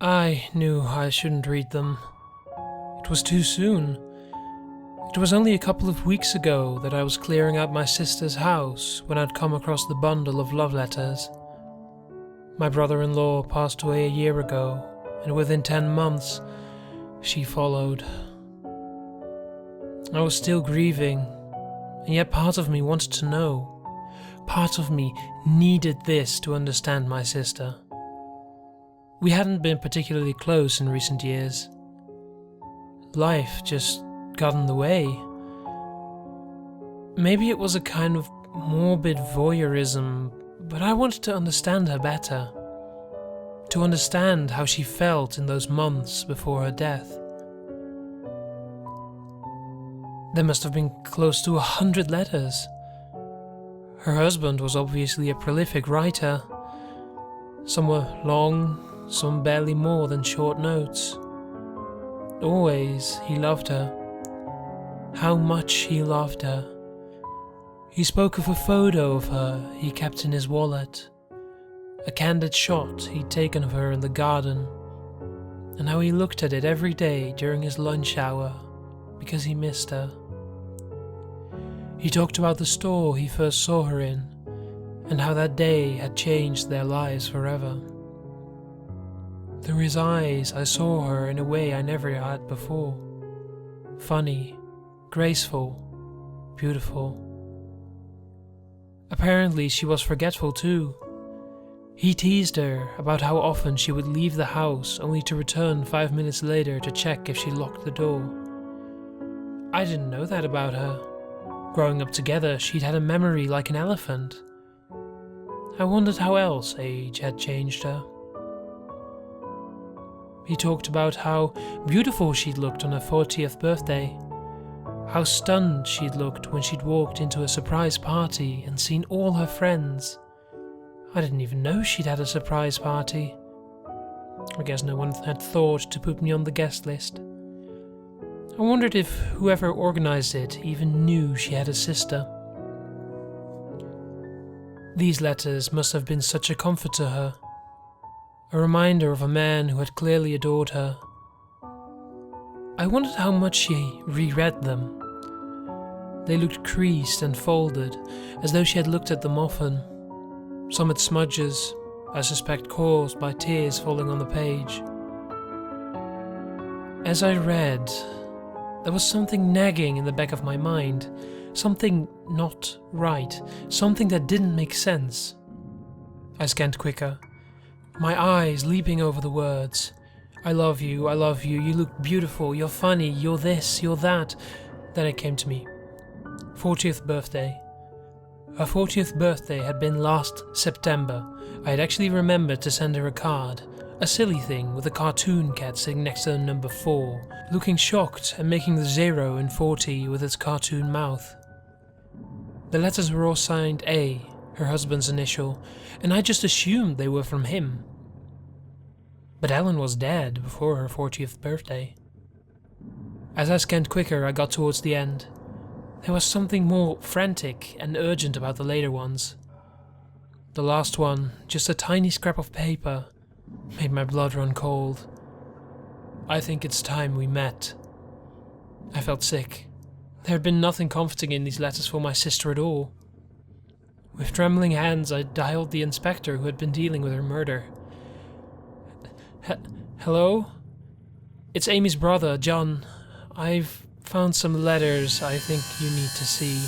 I knew I shouldn't read them. It was too soon. It was only a couple of weeks ago that I was clearing out my sister's house when I'd come across the bundle of love letters. My brother-in-law passed away a year ago, and within 10 months, she followed. I was still grieving, and yet part of me wanted to know. Part of me needed this to understand my sister. We hadn't been particularly close in recent years. Life just got in the way. Maybe it was a kind of morbid voyeurism, but I wanted to understand her better. To understand how she felt in those months before her death. There must have been close to 100 letters. Her husband was obviously a prolific writer. Some were long, some barely more than short notes. Always he loved her. How much he loved her. He spoke of a photo of her he kept in his wallet, a candid shot he'd taken of her in the garden, and how he looked at it every day during his lunch hour because he missed her. He talked about the store he first saw her in, and how that day had changed their lives forever. Through his eyes I saw her in a way I never had before. Funny, graceful, beautiful. Apparently she was forgetful too. He teased her about how often she would leave the house only to return 5 minutes later to check if she locked the door. I didn't know that about her. Growing up together, she'd had a memory like an elephant. I wondered how else age had changed her. He talked about how beautiful she'd looked on her 40th birthday, how stunned she'd looked when she'd walked into a surprise party and seen all her friends. I didn't even know she'd had a surprise party. I guess no one had thought to put me on the guest list. I wondered if whoever organized it even knew she had a sister. These letters must have been such a comfort to her. A reminder of a man who had clearly adored her. I wondered how much she reread them. They looked creased and folded, as though she had looked at them often. Some had smudges, I suspect caused by tears falling on the page. As I read, there was something nagging in the back of my mind, something not right, something that didn't make sense. I scanned quicker, my eyes leaping over the words. I love you, you look beautiful, you're funny, you're this, you're that. Then it came to me. 40th birthday. Her 40th birthday had been last September. I had actually remembered to send her a card. A silly thing with a cartoon cat sitting next to the number 4, looking shocked and making the 0 in 40 with its cartoon mouth. The letters were all signed A, her husband's initial, and I just assumed they were from him. But Ellen was dead before her 40th birthday. As I scanned quicker, I got towards the end. There was something more frantic and urgent about the later ones. The last one, just a tiny scrap of paper, made my blood run cold. I think it's time we met. I felt sick. There had been nothing comforting in these letters for my sister at all. With trembling hands, I dialed the inspector who had been dealing with her murder. Hello? It's Amy's brother, John. I've found some letters I think you need to see.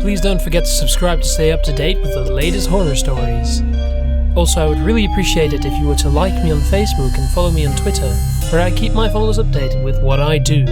Please don't forget to subscribe to stay up to date with the latest horror stories. Also, I would really appreciate it if you were to like me on Facebook and follow me on Twitter, where I keep my followers updated with what I do.